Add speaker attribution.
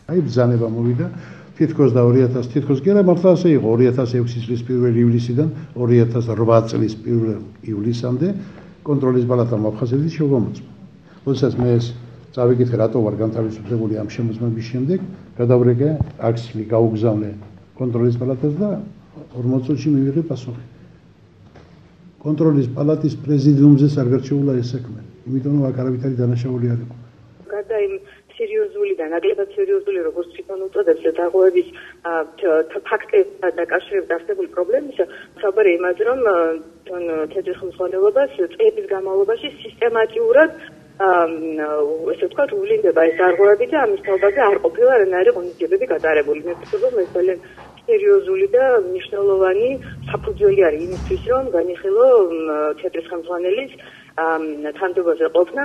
Speaker 1: აი ბრძანება მოვიდა თითქოს და 2000 თითქოს კი არა მართლა ასე იყო 2006 წლის 1 ივლისიდან 2008 წლის 1 ივლისამდე კონტროლის პალატამ აფხაზეთის შეგომოწმა. როდესაც მე ეს წავიკითხე რატო ვარ განთავისუფლებული ამ შემოწმების შემდეგ, გადავრეკე აქსი გაუგზავნე კონტროლის პალატას და 40 წუთში მივიღე პასუხი. კონტროლის პალატის პრეზიდიუმზე სარგარჩეულა ეს საქმე. იმიტომ რომ აქ არავითარი დანაშაული არ იყო.
Speaker 2: გარდა იმ სერიოზული და ნაკლებად სერიოზული როგორც თვითონ უწოდებს დაღუების ფაქტებთან დაკავშირებით არსებული პრობლემისა, საუბარი იმაზე რომ თეთრი ხელმძღვანელობას წლების განმავლობაში სისტემატიურად ესე ვთქვათ, უვლინდება ეს დაღუები და ამის თავზე არ ყოფილა არანაირი ღონისძიებები გატარებული. მე ვფიქრობ, რომ ეს ძალიან სერიოზული და მნიშვნელოვანი საფუძველი არის იმისთვის, რომ განიხილო თეთრი ხელმძღვანელის თანამდებობაზე ყოფნა.